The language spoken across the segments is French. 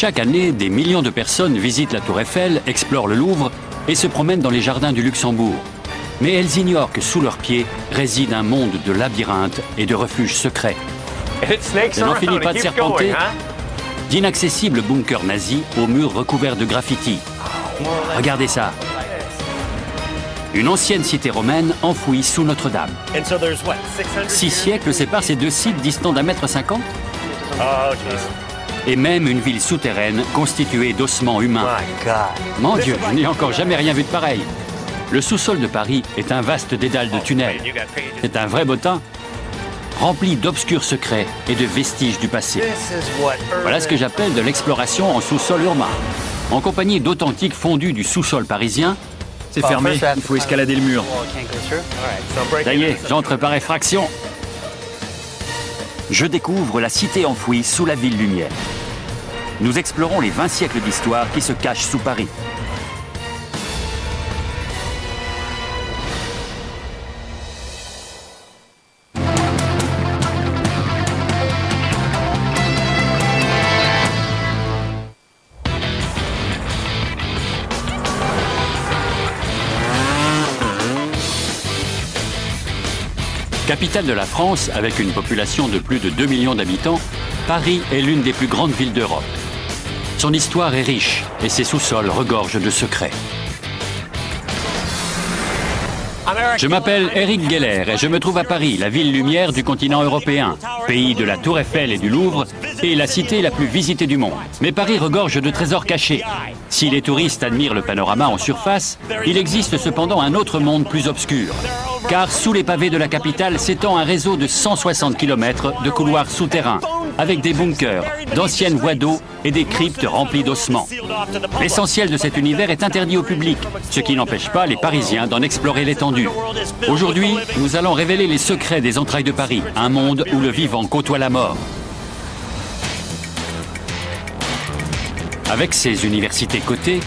Chaque année, des millions de personnes visitent la Tour Eiffel, explorent le Louvre et se promènent dans les jardins du Luxembourg. Mais elles ignorent que sous leurs pieds réside un monde de labyrinthes et de refuges secrets. Ça n'en finit pas de serpenter, d'inaccessibles bunkers nazis aux murs recouverts de graffitis. Regardez ça. Une ancienne cité romaine enfouie sous Notre-Dame. 6 siècles séparent ces deux sites distants d'1,50 m. Et même une ville souterraine constituée d'ossements humains. Mon Dieu, je n'ai encore jamais rien vu de pareil. Le sous-sol de Paris est un vaste dédale de tunnels. C'est un vrai bottin, rempli d'obscurs secrets et de vestiges du passé. Voilà ce que j'appelle de l'exploration en sous-sol urbain. En compagnie d'authentiques fondus du sous-sol parisien. C'est fermé, il faut escalader le mur. Ça y est, j'entre par effraction. Je découvre la cité enfouie sous la ville lumière. Nous explorons les 20 siècles d'histoire qui se cachent sous Paris. Capitale de la France, avec une population de plus de 2 millions d'habitants, Paris est l'une des plus grandes villes d'Europe. Son histoire est riche et ses sous-sols regorgent de secrets. Je m'appelle Eric Geller et je me trouve à Paris, la ville lumière du continent européen, pays de la Tour Eiffel et du Louvre et la cité la plus visitée du monde. Mais Paris regorge de trésors cachés. Si les touristes admirent le panorama en surface, il existe cependant un autre monde plus obscur. Car sous les pavés de la capitale s'étend un réseau de 160 km de couloirs souterrains, avec des bunkers, d'anciennes voies d'eau et des cryptes remplies d'ossements. L'essentiel de cet univers est interdit au public, ce qui n'empêche pas les Parisiens d'en explorer l'étendue. Aujourd'hui, nous allons révéler les secrets des entrailles de Paris, un monde où le vivant côtoie la mort. Avec ses universités cotées,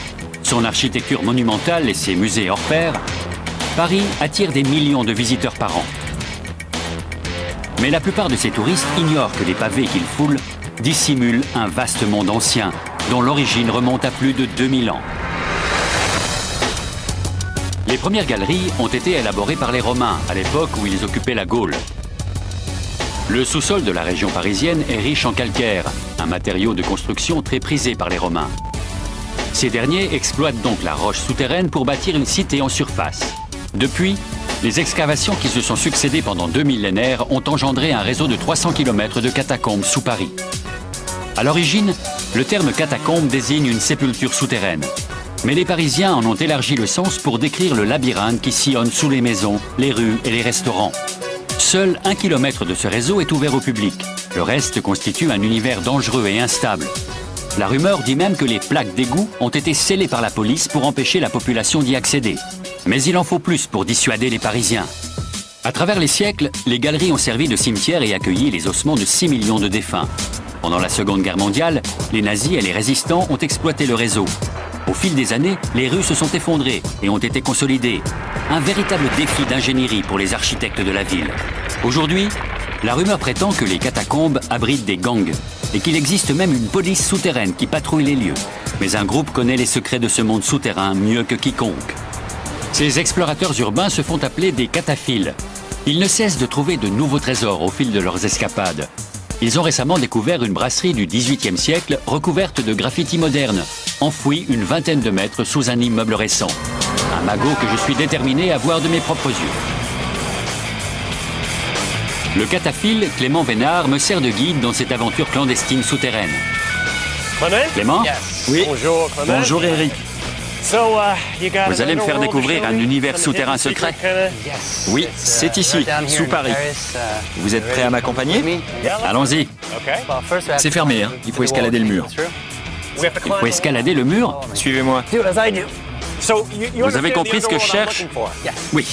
son architecture monumentale et ses musées hors pair, Paris attire des millions de visiteurs par an. Mais la plupart de ces touristes ignorent que les pavés qu'ils foulent dissimulent un vaste monde ancien, dont l'origine remonte à plus de 2000 ans. Les premières galeries ont été élaborées par les Romains, à l'époque où ils occupaient la Gaule. Le sous-sol de la région parisienne est riche en calcaire, un matériau de construction très prisé par les Romains. Ces derniers exploitent donc la roche souterraine pour bâtir une cité en surface. Depuis, les excavations qui se sont succédées pendant 2 millénaires ont engendré un réseau de 300 km de catacombes sous Paris. À l'origine, le terme catacombe désigne une sépulture souterraine. Mais les Parisiens en ont élargi le sens pour décrire le labyrinthe qui sillonne sous les maisons, les rues et les restaurants. Seul 1 kilomètre de ce réseau est ouvert au public. Le reste constitue un univers dangereux et instable. La rumeur dit même que les plaques d'égout ont été scellées par la police pour empêcher la population d'y accéder. Mais il en faut plus pour dissuader les Parisiens. À travers les siècles, les galeries ont servi de cimetière et accueilli les ossements de 6 millions de défunts. Pendant la Seconde Guerre mondiale, les nazis et les résistants ont exploité le réseau. Au fil des années, les rues se sont effondrées et ont été consolidées. Un véritable défi d'ingénierie pour les architectes de la ville. Aujourd'hui, la rumeur prétend que les catacombes abritent des gangs et qu'il existe même une police souterraine qui patrouille les lieux. Mais un groupe connaît les secrets de ce monde souterrain mieux que quiconque. Ces explorateurs urbains se font appeler des cataphiles. Ils ne cessent de trouver de nouveaux trésors au fil de leurs escapades. Ils ont récemment découvert une brasserie du XVIIIe siècle recouverte de graffitis modernes, enfouie une vingtaine de mètres sous un immeuble récent. Un magot que je suis déterminé à voir de mes propres yeux. Le cataphile Clément Vénard me sert de guide dans cette aventure clandestine souterraine. Clément? Oui. Bonjour, Clément. Bonjour Eric. Vous allez me faire découvrir un univers souterrain secret? Oui, c'est ici, sous Paris. Vous êtes prêt à m'accompagner? Allons-y. C'est fermé, hein. Il faut escalader le mur. Il faut escalader le mur? Suivez-moi. Vous avez compris ce que je cherche? Oui.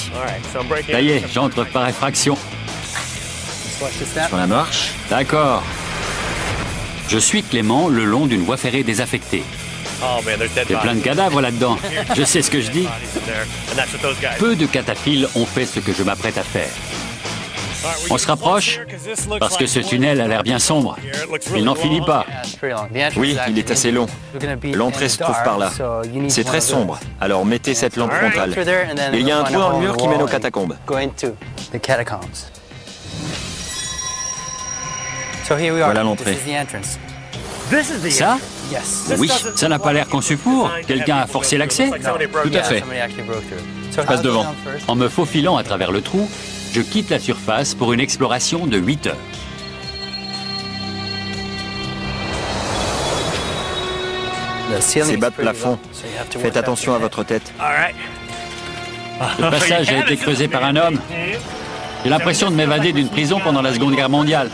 Ça y est, j'entre par effraction. Sur la marche. D'accord. Je suis Clément le long d'une voie ferrée désaffectée. Il y a plein de cadavres là-dedans. Je sais ce que je dis. Peu de cataphiles ont fait ce que je m'apprête à faire. On se rapproche parce que ce tunnel a l'air bien sombre. Il n'en finit pas. Oui, il est assez long. L'entrée se trouve par là. C'est très sombre, alors mettez cette lampe frontale. Et il y a un trou dans le mur qui mène aux catacombes. Voilà l'entrée. Ça? Oui, ça n'a pas l'air conçu pour. Quelqu'un a forcé l'accès? Tout à fait. Passe devant. En me faufilant à travers le trou, je quitte la surface pour une exploration de 8 heures. C'est bas de plafond. Faites attention à votre tête. Le passage a été creusé par un homme. J'ai l'impression de m'évader d'une prison pendant la Seconde Guerre mondiale.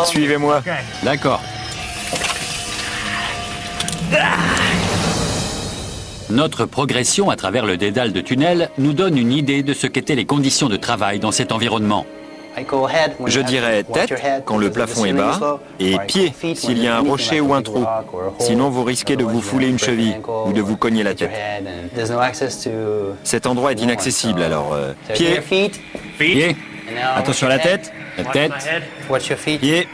Suivez-moi. D'accord. Notre progression à travers le dédale de tunnels nous donne une idée de ce qu'étaient les conditions de travail dans cet environnement. Je dirais tête quand le plafond est bas et pied s'il y a un rocher ou un trou. Sinon, vous risquez de vous fouler une cheville ou de vous cogner la tête. Cet endroit est inaccessible, alors pied, Pied, attention à la tête, la tête. pied.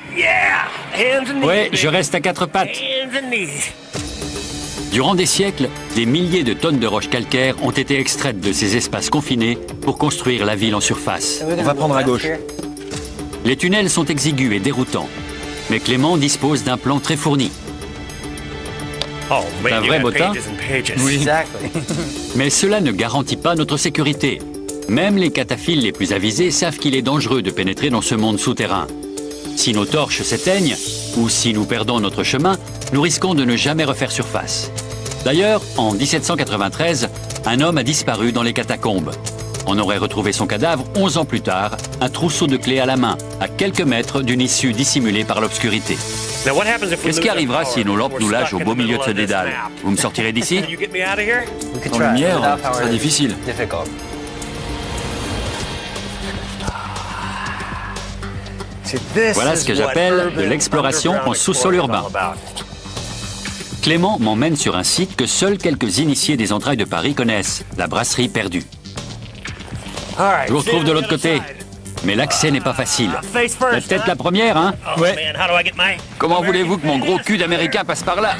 Oui, je reste à 4 pattes. Durant des siècles, des milliers de tonnes de roches calcaires ont été extraites de ces espaces confinés pour construire la ville en surface. On va prendre à gauche. Les tunnels sont exigus et déroutants, mais Clément dispose d'un plan très fourni. Un vrai bottin? Oui. Mais cela ne garantit pas notre sécurité. Même les cataphiles les plus avisés savent qu'il est dangereux de pénétrer dans ce monde souterrain. Si nos torches s'éteignent, ou si nous perdons notre chemin, nous risquons de ne jamais refaire surface. D'ailleurs, en 1793, un homme a disparu dans les catacombes. On aurait retrouvé son cadavre 11 ans plus tard, un trousseau de clés à la main, à quelques mètres d'une issue dissimulée par l'obscurité. Qu'est-ce qui arrivera si nos lampes nous lâchent au beau milieu de ce dédale? Vous me sortirez d'ici? En lumière, ce sera difficile. Voilà ce que j'appelle de l'exploration en sous-sol urbain. Clément m'emmène sur un site que seuls quelques initiés des entrailles de Paris connaissent, la brasserie perdue. Je vous retrouve de l'autre côté, mais l'accès n'est pas facile. Peut-être la première, hein? Ouais. Comment voulez-vous que mon gros cul d'américain passe par là?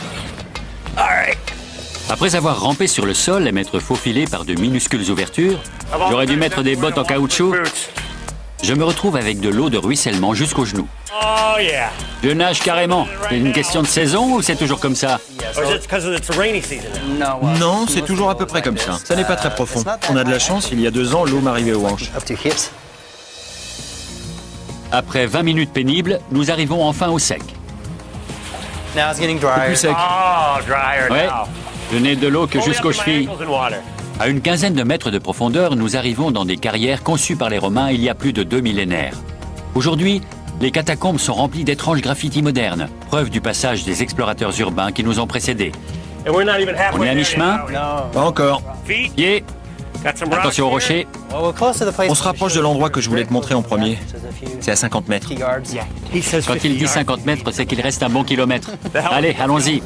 Après avoir rampé sur le sol et m'être faufilé par de minuscules ouvertures, j'aurais dû mettre des bottes en caoutchouc. Je me retrouve avec de l'eau de ruissellement jusqu'aux genoux. Je nage carrément. C'est une question de saison ou c'est toujours comme ça? Non, c'est toujours à peu près comme ça. Ça n'est pas très profond. On a de la chance, il y a 2 ans, l'eau m'arrivait aux hanches. Après 20 minutes pénibles, nous arrivons enfin au sec. Plus sec. Ouais, je n'ai de l'eau que jusqu'aux chevilles. À une quinzaine de mètres de profondeur, nous arrivons dans des carrières conçues par les Romains il y a plus de 2 millénaires. Aujourd'hui, les catacombes sont remplies d'étranges graffitis modernes, preuve du passage des explorateurs urbains qui nous ont précédés. On est à mi-chemin? Pas encore. Pied. Attention aux rochers. On se rapproche de l'endroit que je voulais te montrer en premier. C'est à 50 mètres. Quand il dit 50 mètres, c'est qu'il reste un bon kilomètre. Allez, allons-y.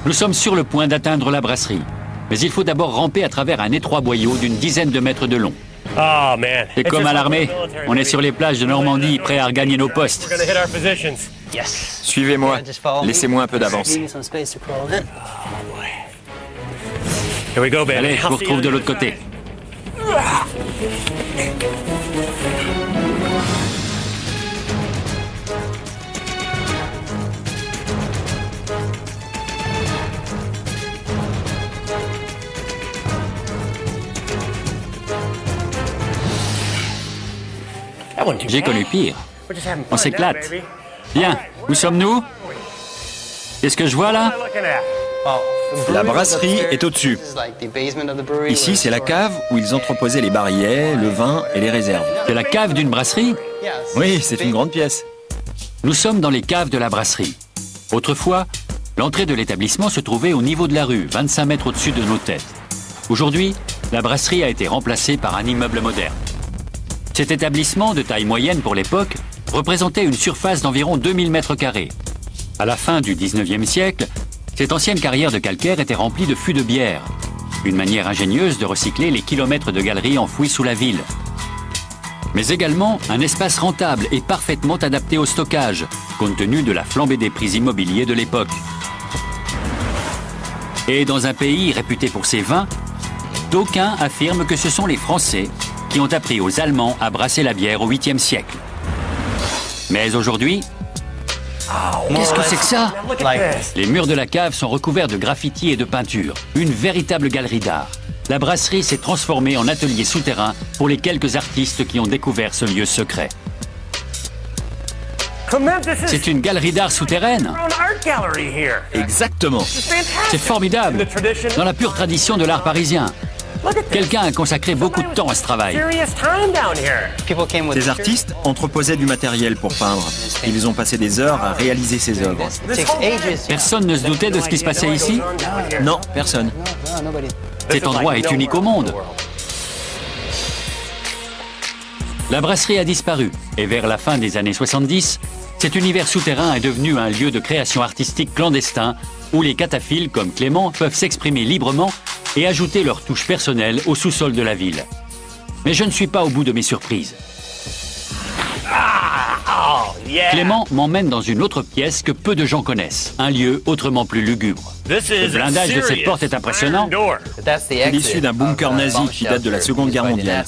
Nous sommes sur le point d'atteindre la brasserie. Mais il faut d'abord ramper à travers un étroit boyau d'une dizaine de mètres de long. C'est comme à l'armée. On est sur les plages de Normandie, prêts à regagner nos postes. Suivez-moi. Laissez-moi un peu d'avance. Allez, je vous retrouve de l'autre côté. J'ai connu pire. On s'éclate. Bien, où sommes-nous? Qu'est-ce que je vois là? La brasserie est au-dessus. Ici, c'est la cave où ils entreposaient les barillets, le vin et les réserves. C'est la cave d'une brasserie? Oui, c'est une grande pièce. Nous sommes dans les caves de la brasserie. Autrefois, l'entrée de l'établissement se trouvait au niveau de la rue, 25 mètres au-dessus de nos têtes. Aujourd'hui, la brasserie a été remplacée par un immeuble moderne. Cet établissement, de taille moyenne pour l'époque, représentait une surface d'environ 2000 mètres carrés. À la fin du 19e siècle, cette ancienne carrière de calcaire était remplie de fûts de bière. une manière ingénieuse de recycler les kilomètres de galeries enfouis sous la ville. Mais également un espace rentable et parfaitement adapté au stockage, compte tenu de la flambée des prix immobiliers de l'époque. Et dans un pays réputé pour ses vins, d'aucuns affirment que ce sont les Français qui ont appris aux Allemands à brasser la bière au 8e siècle. Mais aujourd'hui, qu'est-ce que c'est que ça? Les murs de la cave sont recouverts de graffitis et de peintures. Une véritable galerie d'art. La brasserie s'est transformée en atelier souterrain pour les quelques artistes qui ont découvert ce lieu secret. C'est une galerie d'art souterraine? Exactement. C'est formidable. Dans la pure tradition de l'art parisien. Quelqu'un a consacré beaucoup de temps à ce travail. Ces artistes entreposaient du matériel pour peindre. Ils ont passé des heures à réaliser ces œuvres. Personne ne se doutait de ce qui se passait ici? Non, personne. Cet endroit est unique au monde. La brasserie a disparu et vers la fin des années 70, cet univers souterrain est devenu un lieu de création artistique clandestin où les cataphiles comme Clément peuvent s'exprimer librement et ajouter leur touche personnelle au sous-sol de la ville. Mais je ne suis pas au bout de mes surprises. Clément m'emmène dans une autre pièce que peu de gens connaissent, un lieu autrement plus lugubre. Le blindage de cette porte est impressionnant. C'est l'issue d'un bunker nazi qui date de la Seconde Guerre mondiale.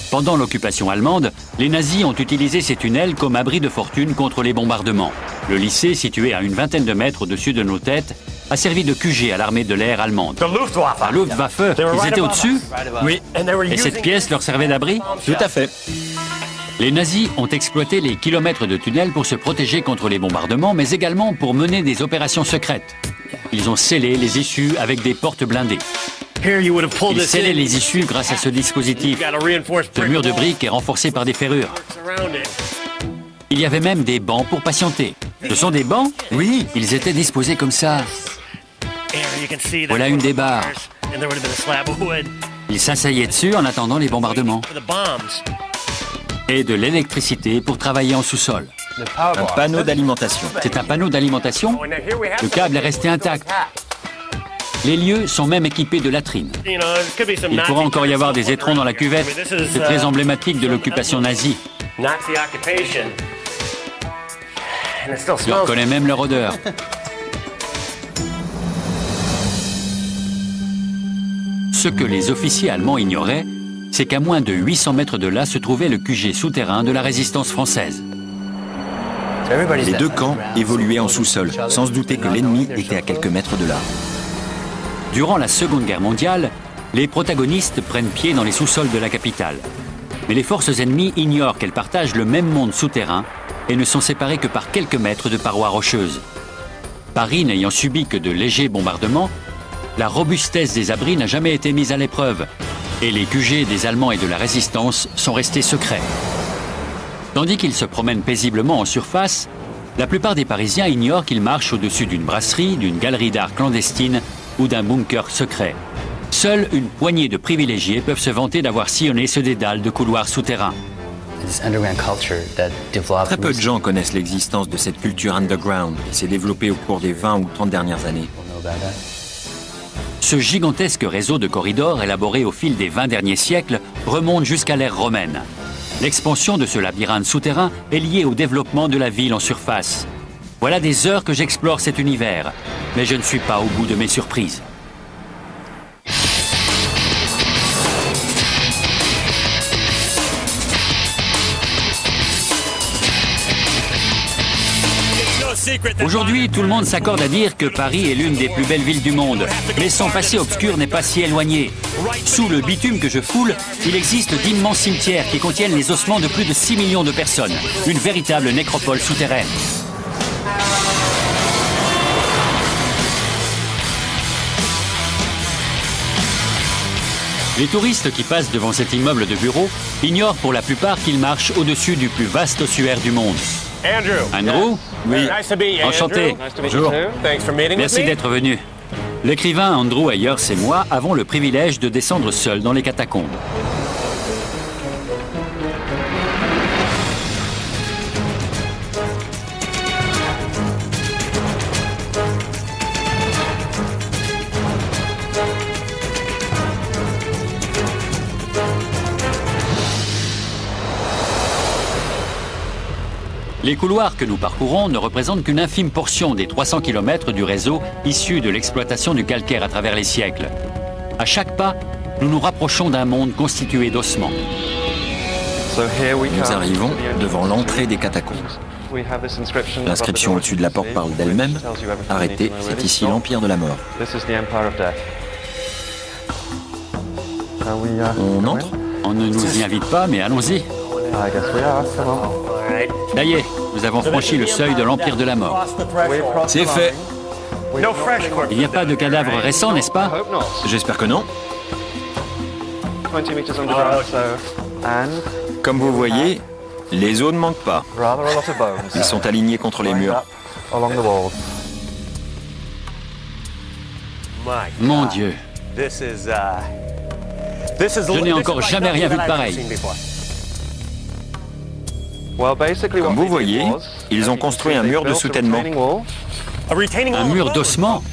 Pendant l'occupation allemande, les nazis ont utilisé ces tunnels comme abri de fortune contre les bombardements. Le lycée, situé à une vingtaine de mètres au-dessus de nos têtes, a servi de QG à l'armée de l'air allemande. La Luftwaffe, ils étaient au-dessus? Oui. Et cette pièce leur servait d'abri? Tout à fait. Les nazis ont exploité les kilomètres de tunnels pour se protéger contre les bombardements, mais également pour mener des opérations secrètes. Ils ont scellé les issues avec des portes blindées. Ils scellaient les issues grâce à ce dispositif. Ce mur de briques est renforcé par des ferrures. Il y avait même des bancs pour patienter. Ce sont des bancs? Oui. Ils étaient disposés comme ça. Voilà une des barres. Ils s'asseillaient dessus en attendant les bombardements. Et de l'électricité pour travailler en sous-sol. Un panneau d'alimentation. C'est un panneau d'alimentation? Le câble est resté intact. Les lieux sont même équipés de latrines. Il pourra encore y avoir des étrons dans la cuvette. C'est très emblématique de l'occupation nazie. Je reconnais même leur odeur. Ce que les officiers allemands ignoraient, c'est qu'à moins de 800 mètres de là se trouvait le QG souterrain de la résistance française. Les deux camps évoluaient en sous-sol, sans se douter que l'ennemi était à quelques mètres de là. Durant la Seconde Guerre mondiale, les protagonistes prennent pied dans les sous-sols de la capitale. Mais les forces ennemies ignorent qu'elles partagent le même monde souterrain et ne sont séparées que par quelques mètres de parois rocheuses. Paris n'ayant subi que de légers bombardements, la robustesse des abris n'a jamais été mise à l'épreuve et les QG des Allemands et de la Résistance sont restés secrets. Tandis qu'ils se promènent paisiblement en surface, la plupart des Parisiens ignorent qu'ils marchent au-dessus d'une brasserie, d'une galerie d'art clandestine ou d'un bunker secret. Seule une poignée de privilégiés peuvent se vanter d'avoir sillonné ce dédale de couloirs souterrains. Très peu de gens connaissent l'existence de cette culture underground qui s'est développée au cours des 20 ou 30 dernières années. Ce gigantesque réseau de corridors élaboré au fil des 20 derniers siècles remonte jusqu'à l'ère romaine. L'expansion de ce labyrinthe souterrain est liée au développement de la ville en surface. Voilà des heures que j'explore cet univers, mais je ne suis pas au bout de mes surprises. Aujourd'hui, tout le monde s'accorde à dire que Paris est l'une des plus belles villes du monde. Mais son passé obscur n'est pas si éloigné. Sous le bitume que je foule, il existe d'immenses cimetières qui contiennent les ossements de plus de 6 millions de personnes. Une véritable nécropole souterraine. Les touristes qui passent devant cet immeuble de bureau ignorent pour la plupart qu'ils marchent au-dessus du plus vaste ossuaire du monde. Andrew? Oui. Enchanté. Bonjour. Merci d'être venu. L'écrivain Andrew Ayers et moi avons le privilège de descendre seuls dans les catacombes. Les couloirs que nous parcourons ne représentent qu'une infime portion des 300 km du réseau issu de l'exploitation du calcaire à travers les siècles. À chaque pas, nous nous rapprochons d'un monde constitué d'ossements. Nous arrivons devant l'entrée des catacombes. L'inscription au-dessus de la porte parle d'elle-même. Arrêtez, c'est ici l'Empire de la Mort. On entre? On ne nous y invite pas, mais allons-y. Ça y est, nous avons franchi le seuil de l'Empire de la Mort. C'est fait. Il n'y a pas de cadavre récent, n'est-ce pas? J'espère que non. Comme vous voyez, les os ne manquent pas. Ils sont alignés contre les murs. Mon Dieu. Je n'ai encore jamais rien vu de pareil. Comme vous voyez, ils ont construit un mur de soutènement. Un mur d'ossements?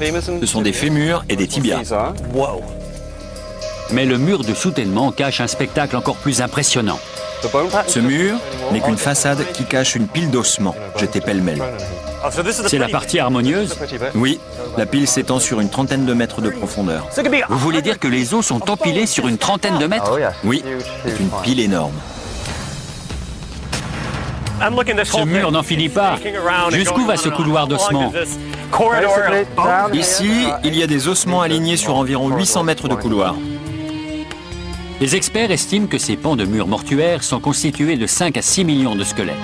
Ce sont des fémurs et des tibias. Mais le mur de soutènement cache un spectacle encore plus impressionnant. Ce mur n'est qu'une façade qui cache une pile d'ossements, jetés pêle-mêle. C'est la partie harmonieuse? Oui, la pile s'étend sur une trentaine de mètres de profondeur. Vous voulez dire que les os sont empilés sur une trentaine de mètres? Oui, c'est une pile énorme. Ce mur n'en finit pas. Jusqu'où va ce couloir d'ossements? Ici, il y a des ossements alignés sur environ 800 mètres de couloir. Les experts estiment que ces pans de murs mortuaires sont constitués de 5 à 6 millions de squelettes.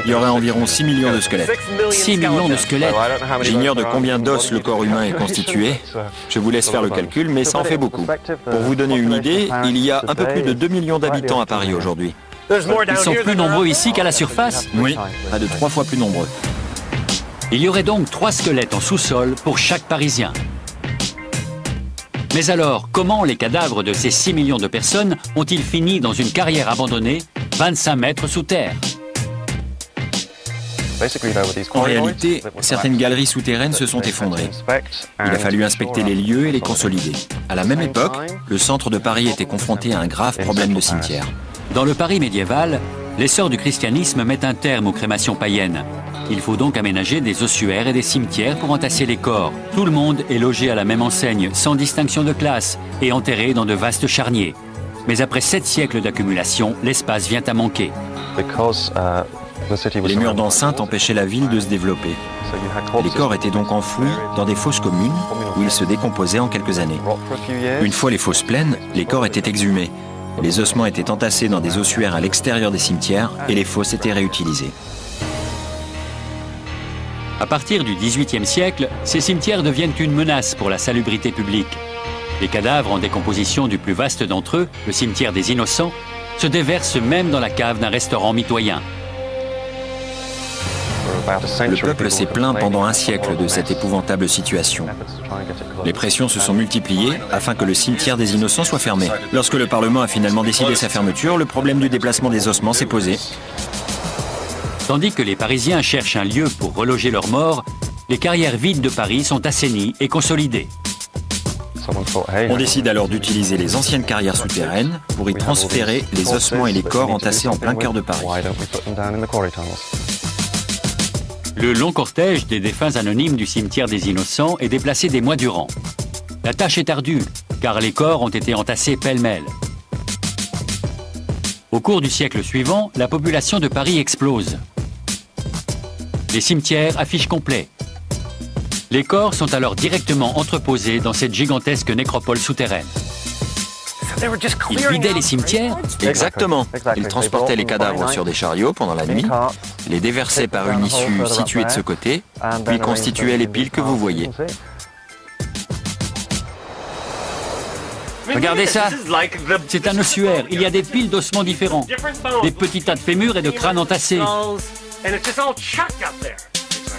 Il y aurait environ 6 millions de squelettes. 6 millions de squelettes? J'ignore de combien d'os le corps humain est constitué. Je vous laisse faire le calcul, mais ça en fait beaucoup. Pour vous donner une idée, il y a un peu plus de 2 millions d'habitants à Paris aujourd'hui. Ils sont plus nombreux ici qu'à la surface? Oui, près de 3 fois plus nombreux. Il y aurait donc 3 squelettes en sous-sol pour chaque Parisien. Mais alors, comment les cadavres de ces 6 millions de personnes ont-ils fini dans une carrière abandonnée, 25 mètres sous terre? En réalité, certaines galeries souterraines se sont effondrées. Il a fallu inspecter les lieux et les consolider. À la même époque, le centre de Paris était confronté à un grave problème de cimetière. Dans le Paris médiéval, l'essor du christianisme met un terme aux crémations païennes. Il faut donc aménager des ossuaires et des cimetières pour entasser les corps. Tout le monde est logé à la même enseigne, sans distinction de classe, et enterré dans de vastes charniers. Mais après 7 siècles d'accumulation, l'espace vient à manquer. Les murs d'enceinte empêchaient la ville de se développer. Les corps étaient donc enfouis dans des fosses communes où ils se décomposaient en quelques années. Une fois les fosses pleines, les corps étaient exhumés. Les ossements étaient entassés dans des ossuaires à l'extérieur des cimetières et les fosses étaient réutilisées. À partir du XVIIIe siècle, ces cimetières deviennent une menace pour la salubrité publique. Les cadavres en décomposition du plus vaste d'entre eux, le cimetière des Innocents, se déversent même dans la cave d'un restaurant mitoyen. Le peuple s'est plaint pendant un siècle de cette épouvantable situation. Les pressions se sont multipliées afin que le cimetière des Innocents soit fermé. Lorsque le Parlement a finalement décidé sa fermeture, le problème du déplacement des ossements s'est posé. Tandis que les Parisiens cherchent un lieu pour reloger leurs morts, les carrières vides de Paris sont assainies et consolidées. On décide alors d'utiliser les anciennes carrières souterraines pour y transférer les ossements et les corps entassés en plein cœur de Paris. Le long cortège des défunts anonymes du cimetière des Innocents est déplacé des mois durant. La tâche est ardue, car les corps ont été entassés pêle-mêle. Au cours du siècle suivant, la population de Paris explose. Les cimetières affichent complet. Les corps sont alors directement entreposés dans cette gigantesque nécropole souterraine. Ils vidaient les cimetières? Exactement. Ils transportaient les cadavres sur des chariots pendant la nuit, les déversaient par une issue située de ce côté, puis constituaient les piles que vous voyez. Regardez ça, c'est un ossuaire. Il y a des piles d'ossements différents, des petits tas de fémurs et de crânes entassés.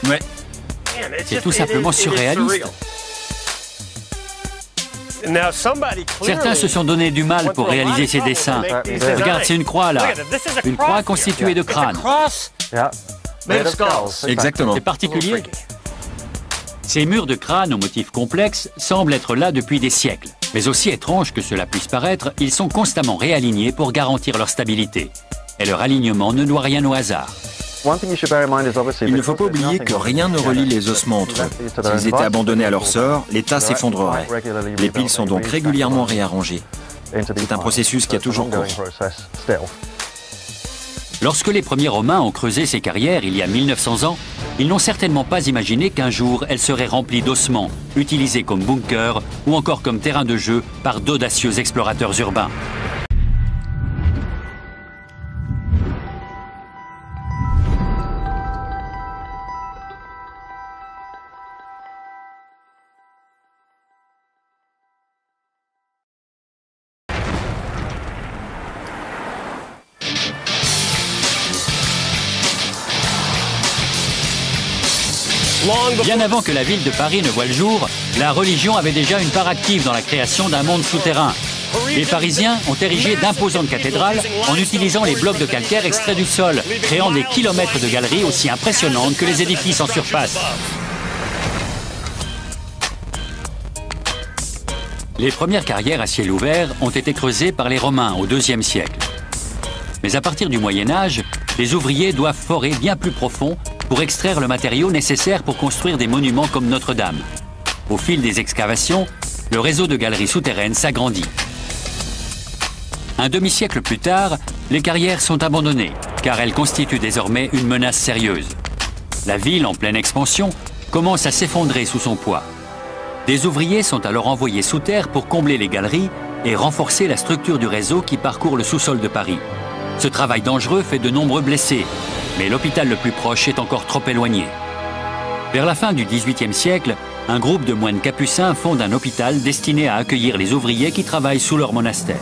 Ouais. C'est tout simplement surréaliste. Certains se sont donné du mal pour réaliser ces dessins. Regarde, c'est une croix là. Une croix constituée de crânes. Exactement. C'est particulier. Ces murs de crâne aux motifs complexes semblent être là depuis des siècles. Mais aussi étrange que cela puisse paraître, ils sont constamment réalignés pour garantir leur stabilité. Et leur alignement ne doit rien au hasard. Il ne faut pas oublier que rien ne relie les ossements entre eux. S'ils étaient abandonnés à leur sort, l'état s'effondrerait. Les piles sont donc régulièrement réarrangées. C'est un processus qui a toujours cours. Lorsque les premiers Romains ont creusé ces carrières il y a 1900 ans, ils n'ont certainement pas imaginé qu'un jour elles seraient remplies d'ossements, utilisés comme bunkers ou encore comme terrain de jeu par d'audacieux explorateurs urbains. Bien avant que la ville de Paris ne voie le jour, la religion avait déjà une part active dans la création d'un monde souterrain. Les Parisiens ont érigé d'imposantes cathédrales en utilisant les blocs de calcaire extraits du sol, créant des kilomètres de galeries aussi impressionnantes que les édifices en surface. Les premières carrières à ciel ouvert ont été creusées par les Romains au IIe siècle. Mais à partir du Moyen Âge, les ouvriers doivent forer bien plus profond pour extraire le matériau nécessaire pour construire des monuments comme Notre-Dame. Au fil des excavations, le réseau de galeries souterraines s'agrandit. Un demi-siècle plus tard, les carrières sont abandonnées, car elles constituent désormais une menace sérieuse. La ville, en pleine expansion, commence à s'effondrer sous son poids. Des ouvriers sont alors envoyés sous terre pour combler les galeries et renforcer la structure du réseau qui parcourt le sous-sol de Paris. Ce travail dangereux fait de nombreux blessés, mais l'hôpital le plus proche est encore trop éloigné. Vers la fin du XVIIIe siècle, un groupe de moines capucins fonde un hôpital destiné à accueillir les ouvriers qui travaillent sous leur monastère.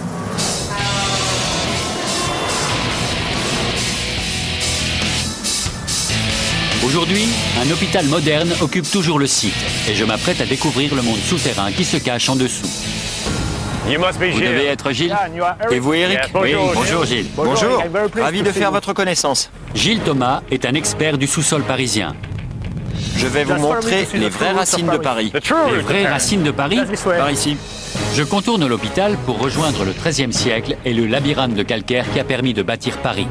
Aujourd'hui, un hôpital moderne occupe toujours le site et je m'apprête à découvrir le monde souterrain qui se cache en dessous. Vous devez être Gilles. Et vous, Eric? Oui, bonjour Gilles. Bonjour, ravi de faire votre connaissance. Gilles Thomas est un expert du sous-sol parisien. Je vais vous montrer les vraies racines de Paris. Les vraies racines de Paris? Par ici. Je contourne l'hôpital pour rejoindre le XIIIe siècle et le labyrinthe de calcaire qui a permis de bâtir Paris.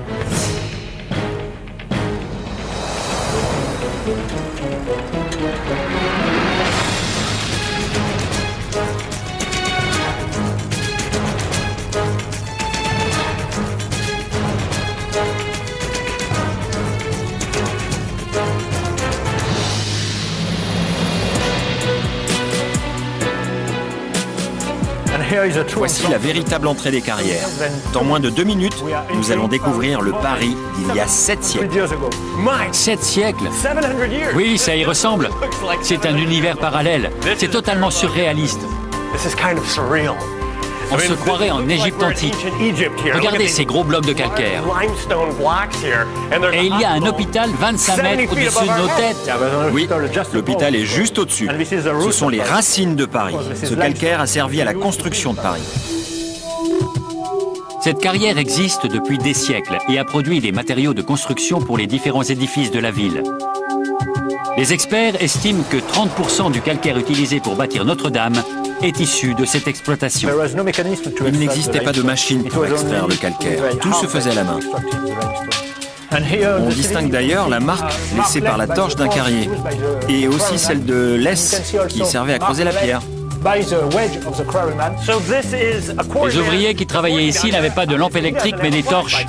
Voici la véritable entrée des carrières. Dans moins de 2 minutes, nous allons découvrir le Paris d'il y a 7 siècles. 7 siècles? Oui, ça y ressemble. C'est un univers parallèle. C'est totalement surréaliste. On se croirait en Égypte antique. Regardez ces gros blocs de calcaire. Et il y a un hôpital 25 mètres au-dessus de nos têtes. Oui, l'hôpital est juste au-dessus. Ce sont les racines de Paris. Ce calcaire a servi à la construction de Paris. Cette carrière existe depuis des siècles et a produit des matériaux de construction pour les différents édifices de la ville. Les experts estiment que 30% du calcaire utilisé pour bâtir Notre-Dame est issu de cette exploitation. Il n'existait pas de machine pour extraire le calcaire. Tout se faisait à la main. On distingue d'ailleurs la marque laissée par la torche d'un carrier et aussi celle de l'ess qui servait à creuser la pierre. Les ouvriers qui travaillaient ici n'avaient pas de lampe électrique mais des torches.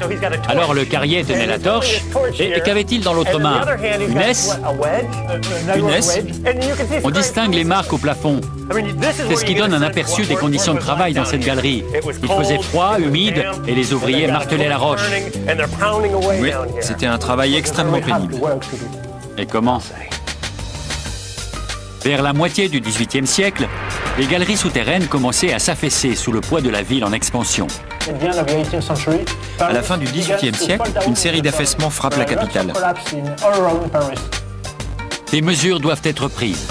Alors le carrier tenait la torche et qu'avait-il dans l'autre main? Une esse? Une esse? On distingue les marques au plafond. C'est ce qui donne un aperçu des conditions de travail dans cette galerie. Il faisait froid, humide et les ouvriers martelaient la roche. Oui, c'était un travail extrêmement pénible. Et comment? Vers la moitié du XVIIIe siècle, les galeries souterraines commençaient à s'affaisser sous le poids de la ville en expansion. À la fin du XVIIIe siècle, une série d'affaissements frappe la capitale. Des mesures doivent être prises.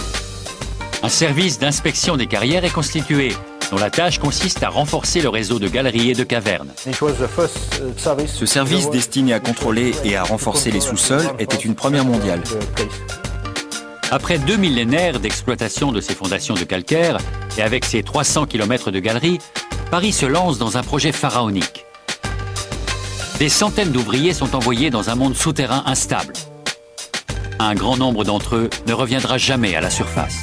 Un service d'inspection des carrières est constitué, dont la tâche consiste à renforcer le réseau de galeries et de cavernes. Ce service destiné à contrôler et à renforcer les sous-sols était une première mondiale. Après 2 millénaires d'exploitation de ces fondations de calcaire, et avec ses 300 km de galeries, Paris se lance dans un projet pharaonique. des centaines d'ouvriers sont envoyés dans un monde souterrain instable. Un grand nombre d'entre eux ne reviendra jamais à la surface.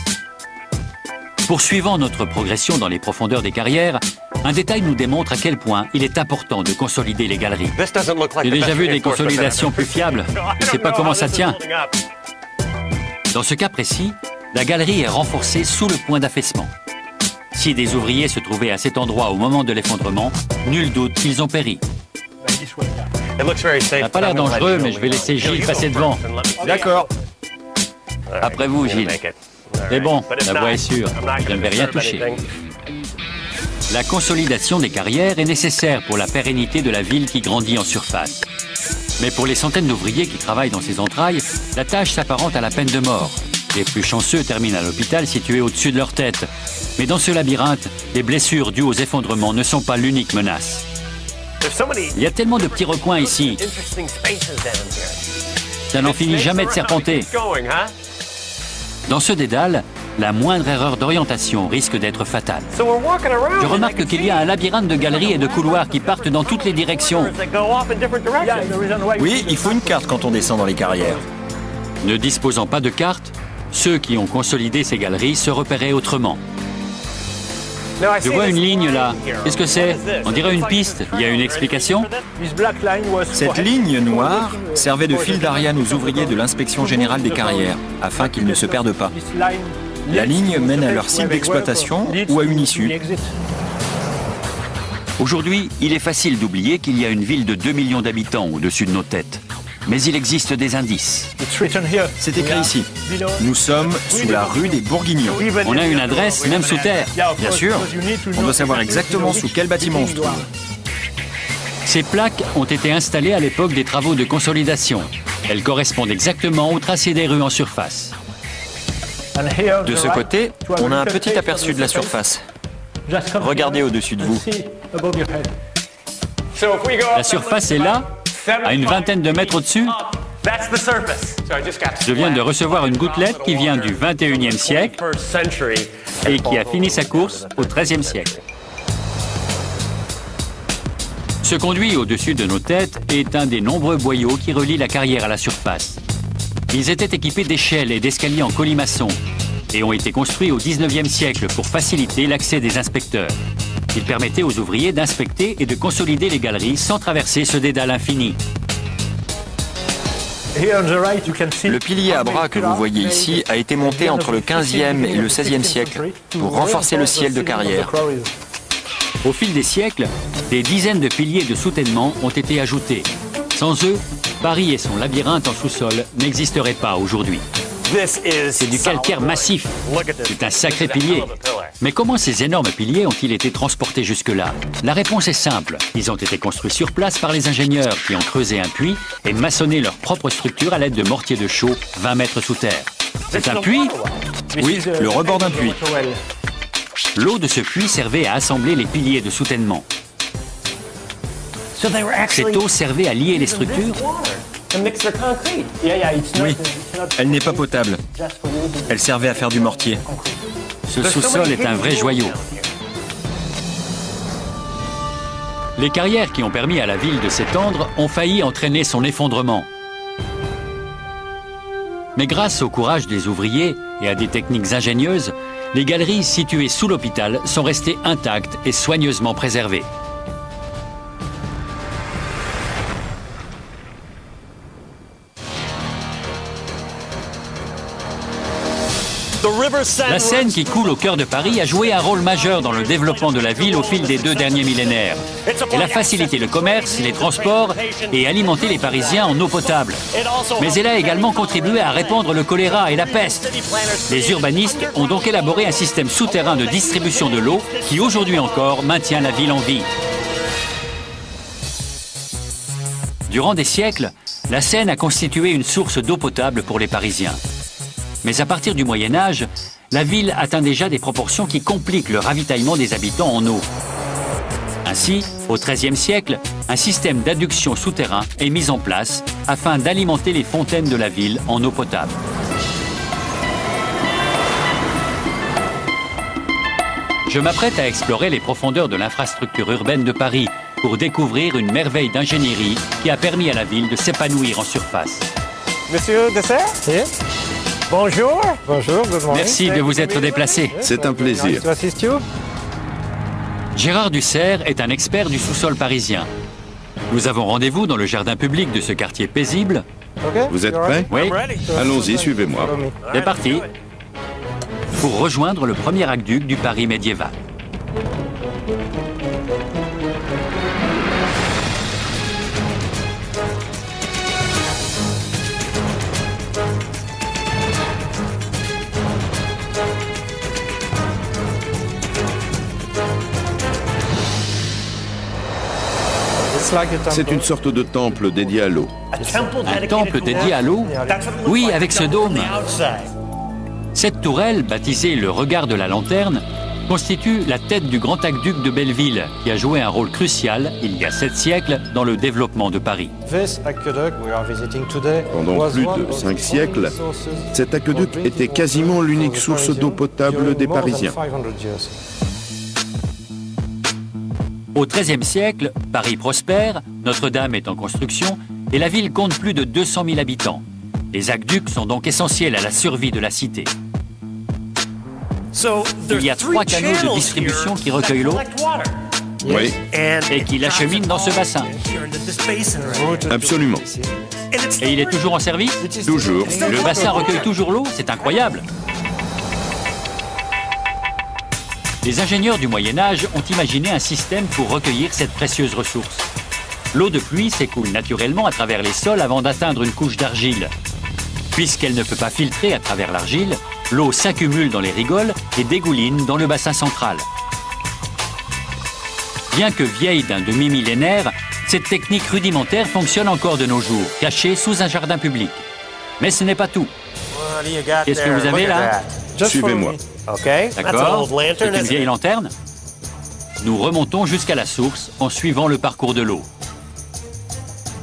Poursuivant notre progression dans les profondeurs des carrières, un détail nous démontre à quel point il est important de consolider les galeries. J'ai déjà vu des consolidations plus fiables. Je ne sais pas comment ça tient. Dans ce cas précis, la galerie est renforcée sous le point d'affaissement. Si des ouvriers se trouvaient à cet endroit au moment de l'effondrement, nul doute qu'ils ont péri. Ça n'a pas l'air dangereux, mais je vais laisser Gilles passer devant. D'accord. Après vous, Gilles. C'est bon, la voie est sûre. Je ne vais rien toucher. La consolidation des carrières est nécessaire pour la pérennité de la ville qui grandit en surface. Mais pour les centaines d'ouvriers qui travaillent dans ces entrailles, la tâche s'apparente à la peine de mort. Les plus chanceux terminent à l'hôpital situé au-dessus de leur tête. Mais dans ce labyrinthe, les blessures dues aux effondrements ne sont pas l'unique menace. Il y a tellement de petits recoins ici. Ça n'en finit jamais de serpenter. Dans ce dédale, la moindre erreur d'orientation risque d'être fatale. Je remarque qu'il y a un labyrinthe de galeries et de couloirs qui partent dans toutes les directions. Oui, il faut une carte quand on descend dans les carrières. Ne disposant pas de carte, ceux qui ont consolidé ces galeries se repéraient autrement. Je vois une ligne là. Qu'est-ce que c'est? On dirait une piste. Il y a une explication? Cette ligne noire servait de fil d'Ariane aux ouvriers de l'inspection générale des carrières, afin qu'ils ne se perdent pas. La ligne mène à leur site d'exploitation ou à une issue. Aujourd'hui, il est facile d'oublier qu'il y a une ville de 2 millions d'habitants au-dessus de nos têtes. Mais il existe des indices. C'est écrit ici. Nous sommes sous la rue des Bourguignons. On a une adresse, même sous terre. Bien sûr. On doit savoir exactement sous quel bâtiment on se trouve. Ces plaques ont été installées à l'époque des travaux de consolidation. Elles correspondent exactement au tracé des rues en surface. De ce côté, on a un petit aperçu de la surface. Regardez au-dessus de vous. La surface est là, à une vingtaine de mètres au-dessus. Je viens de recevoir une gouttelette qui vient du 21e siècle et qui a fini sa course au 13e siècle. Ce conduit au-dessus de nos têtes est un des nombreux boyaux qui relient la carrière à la surface. Ils étaient équipés d'échelles et d'escaliers en colimaçon et ont été construits au 19e siècle pour faciliter l'accès des inspecteurs. Ils permettaient aux ouvriers d'inspecter et de consolider les galeries sans traverser ce dédale infini. Le pilier à bras que vous voyez ici a été monté entre le 15e et le 16e siècle pour renforcer le ciel de carrière. Au fil des siècles, des dizaines de piliers de soutènement ont été ajoutés. Sans eux, Paris et son labyrinthe en sous-sol n'existeraient pas aujourd'hui. C'est du calcaire massif. C'est un sacré pilier. Mais comment ces énormes piliers ont-ils été transportés jusque-là? La réponse est simple. Ils ont été construits sur place par les ingénieurs qui ont creusé un puits et maçonné leur propre structure à l'aide de mortiers de chaux 20 mètres sous terre. C'est un puits? Oui, le rebord d'un puits. L'eau de ce puits servait à assembler les piliers de soutènement. Cette eau servait à lier les structures? Oui, elle n'est pas potable. Elle servait à faire du mortier. Ce sous-sol est un vrai joyau. Les carrières qui ont permis à la ville de s'étendre ont failli entraîner son effondrement. Mais grâce au courage des ouvriers et à des techniques ingénieuses, les galeries situées sous l'hôpital sont restées intactes et soigneusement préservées. La Seine qui coule au cœur de Paris a joué un rôle majeur dans le développement de la ville au fil des 2 derniers millénaires. Elle a facilité le commerce, les transports et alimenté les Parisiens en eau potable. Mais elle a également contribué à répandre le choléra et la peste. Les urbanistes ont donc élaboré un système souterrain de distribution de l'eau qui aujourd'hui encore maintient la ville en vie. Durant des siècles, la Seine a constitué une source d'eau potable pour les Parisiens. Mais à partir du Moyen-Âge, la ville atteint déjà des proportions qui compliquent le ravitaillement des habitants en eau. Ainsi, au XIIIe siècle, un système d'adduction souterrain est mis en place afin d'alimenter les fontaines de la ville en eau potable. Je m'apprête à explorer les profondeurs de l'infrastructure urbaine de Paris, pour découvrir une merveille d'ingénierie qui a permis à la ville de s'épanouir en surface. Monsieur Dessert? Bonjour. Bonjour, good morning. Merci de vous être déplacé. C'est un plaisir. Gérard Dussert est un expert du sous-sol parisien. Nous avons rendez-vous dans le jardin public de ce quartier paisible. Vous êtes prêts? Oui, Allons-y, suivez-moi. c'est parti. Pour rejoindre le premier aqueduc du Paris médiéval. C'est une sorte de temple dédié à l'eau. Un temple dédié à l'eau? Oui, avec ce dôme. Cette tourelle, baptisée le regard de la lanterne, constitue la tête du grand aqueduc de Belleville, qui a joué un rôle crucial, il y a 7 siècles, dans le développement de Paris. Pendant plus de 5 siècles, cet aqueduc était quasiment l'unique source d'eau potable des Parisiens. Au XIIIe siècle, Paris prospère, Notre-Dame est en construction et la ville compte plus de 200 000 habitants. Les aqueducs sont donc essentiels à la survie de la cité. Il y a 3 canaux de distribution qui recueillent l'eau Oui, et qui l'acheminent dans ce bassin. absolument. Et il est toujours en service? Toujours. Le bassin recueille toujours l'eau? C'est incroyable! Les ingénieurs du Moyen-Âge ont imaginé un système pour recueillir cette précieuse ressource. L'eau de pluie s'écoule naturellement à travers les sols avant d'atteindre une couche d'argile. Puisqu'elle ne peut pas filtrer à travers l'argile, l'eau s'accumule dans les rigoles et dégouline dans le bassin central. Bien que vieille d'un demi-millénaire, cette technique rudimentaire fonctionne encore de nos jours, cachée sous un jardin public. Mais ce n'est pas tout. Qu'est-ce que vous avez là? Suivez-moi. D'accord, c'est une vieille lanterne. Nous remontons jusqu'à la source en suivant le parcours de l'eau.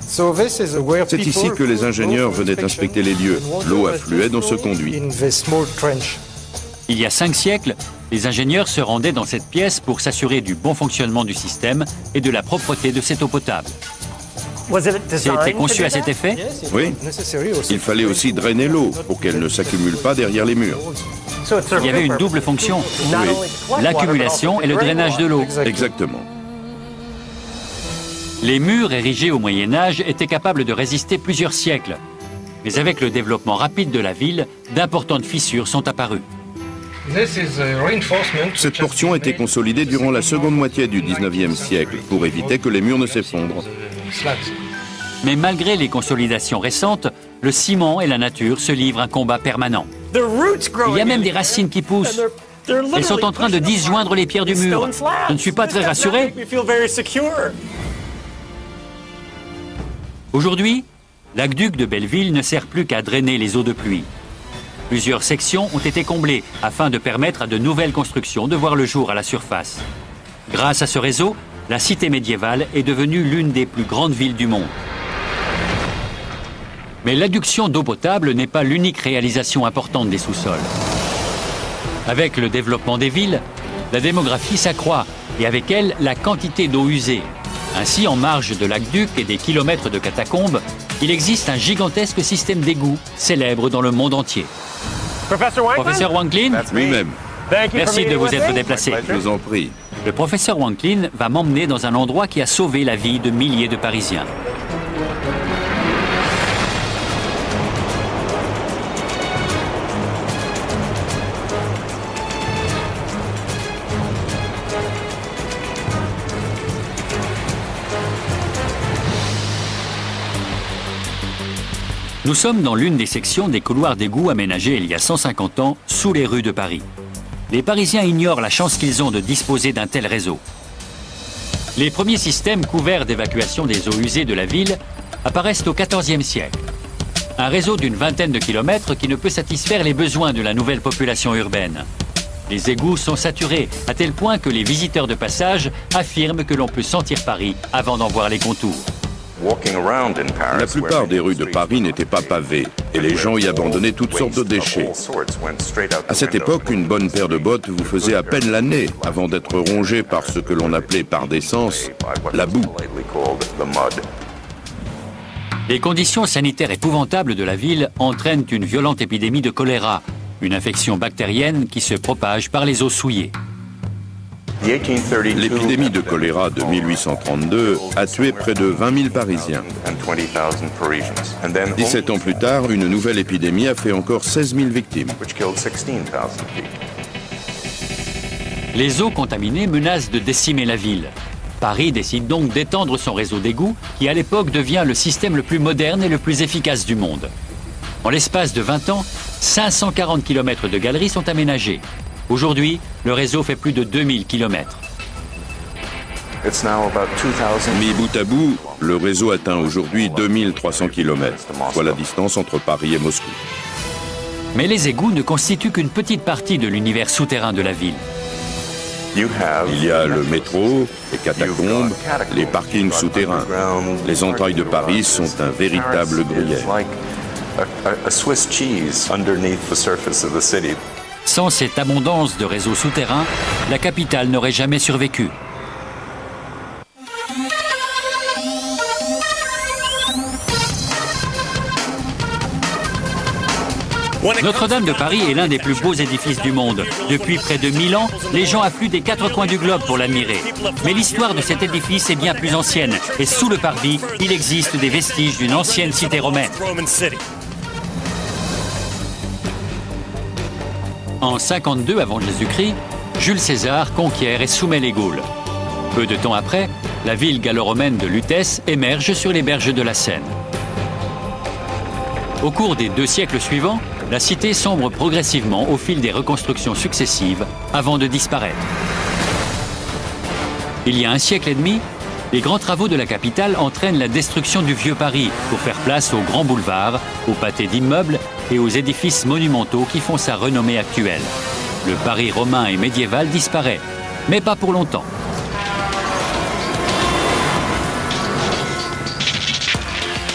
C'est ici que les ingénieurs venaient inspecter les lieux. L'eau affluait dans ce conduit. Il y a 5 siècles, les ingénieurs se rendaient dans cette pièce pour s'assurer du bon fonctionnement du système et de la propreté de cette eau potable. C'était conçu à cet effet? Oui, il fallait aussi drainer l'eau pour qu'elle ne s'accumule pas derrière les murs. Il y avait une double fonction, l'accumulation et le drainage de l'eau. Exactement. Les murs érigés au Moyen-Âge étaient capables de résister plusieurs siècles. Mais avec le développement rapide de la ville, d'importantes fissures sont apparues. Cette portion a été consolidée durant la seconde moitié du 19e siècle pour éviter que les murs ne s'effondrent. Mais malgré les consolidations récentes, le ciment et la nature se livrent un combat permanent. Il y a même des racines qui poussent. Elles sont en train de disjoindre les pierres du mur. Je ne suis pas très rassuré. Aujourd'hui, l'aqueduc de Belleville ne sert plus qu'à drainer les eaux de pluie. Plusieurs sections ont été comblées afin de permettre à de nouvelles constructions de voir le jour à la surface. Grâce à ce réseau, la cité médiévale est devenue l'une des plus grandes villes du monde. Mais l'adduction d'eau potable n'est pas l'unique réalisation importante des sous-sols. Avec le développement des villes, la démographie s'accroît et avec elle, la quantité d'eau usée. Ainsi, en marge de l'aqueduc et des kilomètres de catacombes, il existe un gigantesque système d'égouts célèbre dans le monde entier. Professeur Wanklin, Lui-même, merci de vous être déplacé. je vous en prie. Le professeur Wanklin va m'emmener dans un endroit qui a sauvé la vie de milliers de Parisiens. Nous sommes dans l'une des sections des couloirs d'égout aménagés il y a 150 ans sous les rues de Paris. Les Parisiens ignorent la chance qu'ils ont de disposer d'un tel réseau. Les premiers systèmes couverts d'évacuation des eaux usées de la ville apparaissent au XIVe siècle. Un réseau d'une vingtaine de kilomètres qui ne peut satisfaire les besoins de la nouvelle population urbaine. Les égouts sont saturés à tel point que les visiteurs de passage affirment que l'on peut sentir Paris avant d'en voir les contours. La plupart des rues de Paris n'étaient pas pavées et les gens y abandonnaient toutes sortes de déchets. À cette époque, une bonne paire de bottes vous faisait à peine la nez avant d'être rongée par ce que l'on appelait par décence la boue. Les conditions sanitaires épouvantables de la ville entraînent une violente épidémie de choléra, une infection bactérienne qui se propage par les eaux souillées. L'épidémie de choléra de 1832 a tué près de 20 000 Parisiens. 17 ans plus tard, une nouvelle épidémie a fait encore 16 000 victimes. Les eaux contaminées menacent de décimer la ville. Paris décide donc d'étendre son réseau d'égouts, qui à l'époque devient le système le plus moderne et le plus efficace du monde. En l'espace de 20 ans, 540 km de galeries sont aménagées. Aujourd'hui, le réseau fait plus de 2000 km. Mis bout à bout, le réseau atteint aujourd'hui 2300 km, soit la distance entre Paris et Moscou. Mais les égouts ne constituent qu'une petite partie de l'univers souterrain de la ville. Il y a le métro, les catacombes, les parkings souterrains. Les entrailles de Paris sont un véritable gruyère. Sans cette abondance de réseaux souterrains, la capitale n'aurait jamais survécu. Notre-Dame de Paris est l'un des plus beaux édifices du monde. Depuis près de 1000 ans, les gens affluent des 4 coins du globe pour l'admirer. Mais l'histoire de cet édifice est bien plus ancienne. Et sous le parvis, il existe des vestiges d'une ancienne cité romaine. En 52 avant Jésus-Christ, Jules César conquiert et soumet les Gaules. Peu de temps après, la ville gallo-romaine de Lutèce émerge sur les berges de la Seine. Au cours des 2 siècles suivants, la cité sombre progressivement au fil des reconstructions successives avant de disparaître. Il y a 1 siècle et demi, les grands travaux de la capitale entraînent la destruction du vieux Paris pour faire place aux grands boulevards, aux pâtés d'immeubles et aux édifices monumentaux qui font sa renommée actuelle. Le Paris romain et médiéval disparaît, mais pas pour longtemps.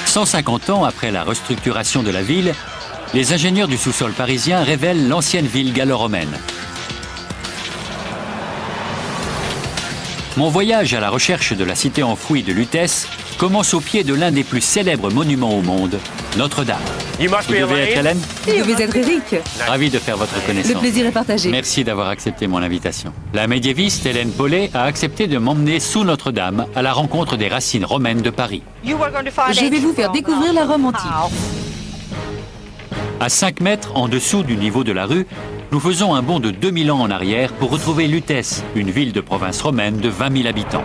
« 150 ans après la restructuration de la ville, les ingénieurs du sous-sol parisien révèlent l'ancienne ville gallo-romaine. Mon voyage à la recherche de la cité enfouie de Lutèce commence au pied de l'un des plus célèbres monuments au monde, Notre-Dame. Vous devez être Hélène ? Vous devez être Eric. Ravi de faire votre connaissance. Le plaisir est partagé. Merci d'avoir accepté mon invitation. La médiéviste Hélène Paulet a accepté de m'emmener sous Notre-Dame à la rencontre des racines romaines de Paris. Je vais vous faire découvrir la Rome antique. À 5 mètres en dessous du niveau de la rue, nous faisons un bond de 2000 ans en arrière pour retrouver Lutèce, une ville de province romaine de 20 000 habitants.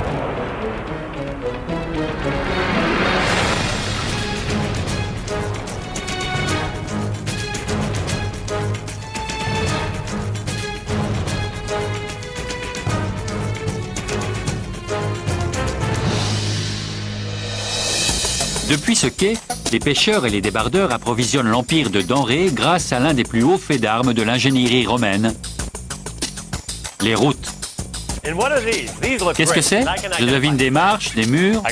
Depuis ce quai, les pêcheurs et les débardeurs approvisionnent l'empire de denrées grâce à l'un des plus hauts faits d'armes de l'ingénierie romaine, les routes. Qu'est-ce que c'est? Je devine des marches, des murs.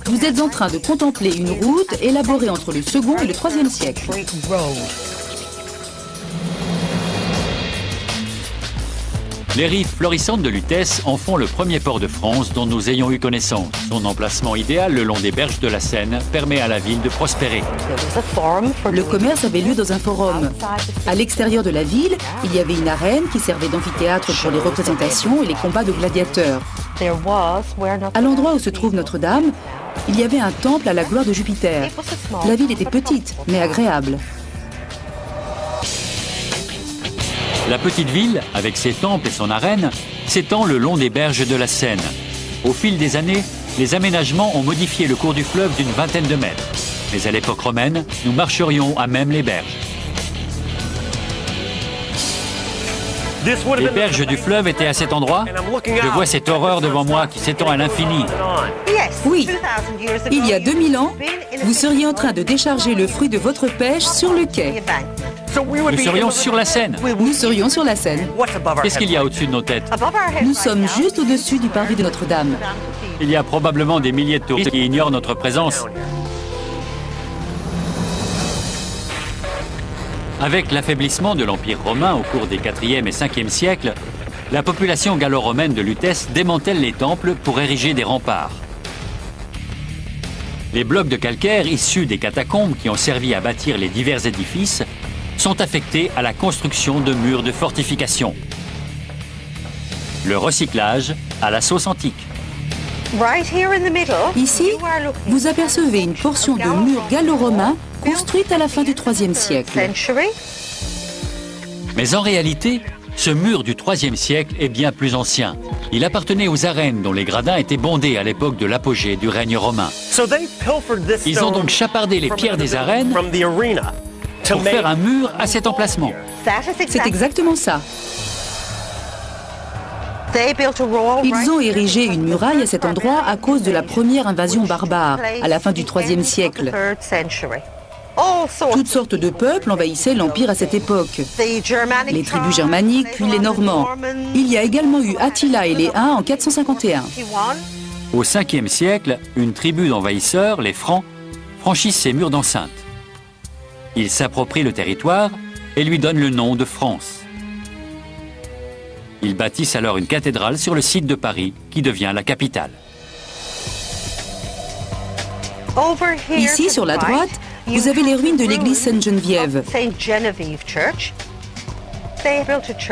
Vous êtes en train de contempler une route élaborée entre le 2e et le 3e siècle. Les rives florissantes de Lutèce en font le premier port de France dont nous ayons eu connaissance. Son emplacement idéal le long des berges de la Seine permet à la ville de prospérer. Le commerce avait lieu dans un forum. À l'extérieur de la ville, il y avait une arène qui servait d'amphithéâtre pour les représentations et les combats de gladiateurs. À l'endroit où se trouve Notre-Dame, il y avait un temple à la gloire de Jupiter. La ville était petite, mais agréable. La petite ville, avec ses temples et son arène, s'étend le long des berges de la Seine. Au fil des années, les aménagements ont modifié le cours du fleuve d'une vingtaine de mètres. Mais à l'époque romaine, nous marcherions à même les berges. Les berges du fleuve étaient à cet endroit. Je vois cette horreur devant moi qui s'étend à l'infini. Oui, il y a 2000 ans, vous seriez en train de décharger le fruit de votre pêche sur le quai. Nous serions sur la Seine. Nous serions sur la Seine. Qu'est-ce qu'il y a au-dessus de nos têtes? Nous sommes juste au-dessus du parvis de Notre-Dame. Il y a probablement des milliers de touristes qui ignorent notre présence. Avec l'affaiblissement de l'Empire romain au cours des 4e et 5e siècles, la population gallo-romaine de Lutèce démantèle les temples pour ériger des remparts. Les blocs de calcaire issus des catacombes qui ont servi à bâtir les divers édifices sont affectés à la construction de murs de fortification. Le recyclage à la sauce antique. Ici, vous apercevez une portion de mur gallo-romain construite à la fin du IIIe siècle. Mais en réalité, ce mur du IIIe siècle est bien plus ancien. Il appartenait aux arènes dont les gradins étaient bondés à l'époque de l'apogée du règne romain. Ils ont donc chapardé les pierres des arènes pour faire un mur à cet emplacement. C'est exactement ça. Ils ont érigé une muraille à cet endroit à cause de la première invasion barbare, à la fin du IIIe siècle. Toutes sortes de peuples envahissaient l'Empire à cette époque. Les tribus germaniques, puis les Normands. Il y a également eu Attila et les Huns en 451. Au 5e siècle, une tribu d'envahisseurs, les Francs, franchissent ces murs d'enceinte. Ils s'approprient le territoire et lui donnent le nom de France. Ils bâtissent alors une cathédrale sur le site de Paris, qui devient la capitale. Ici, sur la droite, vous avez les ruines de l'église Sainte-Geneviève.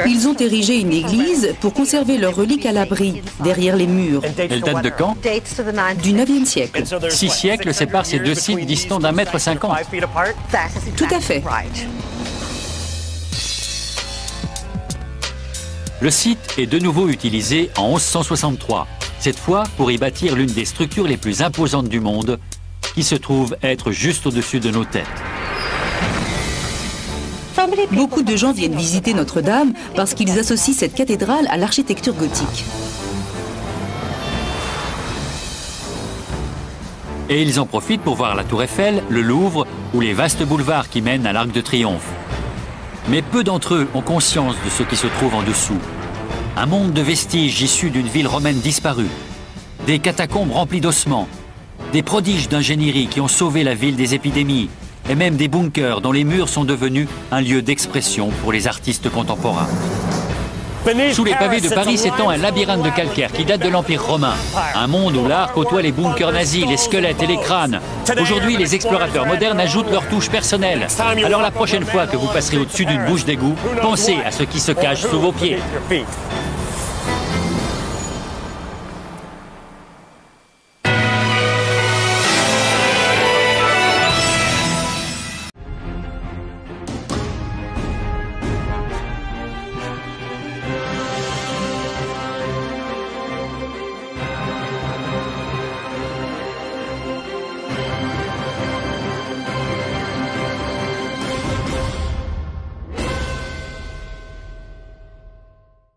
Ils ont érigé une église pour conserver leurs reliques à l'abri, derrière les murs. Elle date de quand? Du 9e siècle. 6 siècles séparent ces deux sites distants d'1,50 m. Tout à fait. Le site est de nouveau utilisé en 1163, cette fois pour y bâtir l'une des structures les plus imposantes du monde, qui se trouve être juste au-dessus de nos têtes. Beaucoup de gens viennent visiter Notre-Dame parce qu'ils associent cette cathédrale à l'architecture gothique. Et ils en profitent pour voir la Tour Eiffel, le Louvre ou les vastes boulevards qui mènent à l'Arc de Triomphe. Mais peu d'entre eux ont conscience de ce qui se trouve en dessous. Un monde de vestiges issus d'une ville romaine disparue, des catacombes remplies d'ossements, des prodiges d'ingénierie qui ont sauvé la ville des épidémies, et même des bunkers dont les murs sont devenus un lieu d'expression pour les artistes contemporains. Sous les pavés de Paris s'étend un labyrinthe de calcaire qui date de l'Empire romain. Un monde où l'art côtoie les bunkers nazis, les squelettes et les crânes. Aujourd'hui, les explorateurs modernes ajoutent leur touche personnelle. Alors la prochaine fois que vous passerez au-dessus d'une bouche d'égout, pensez à ce qui se cache sous vos pieds.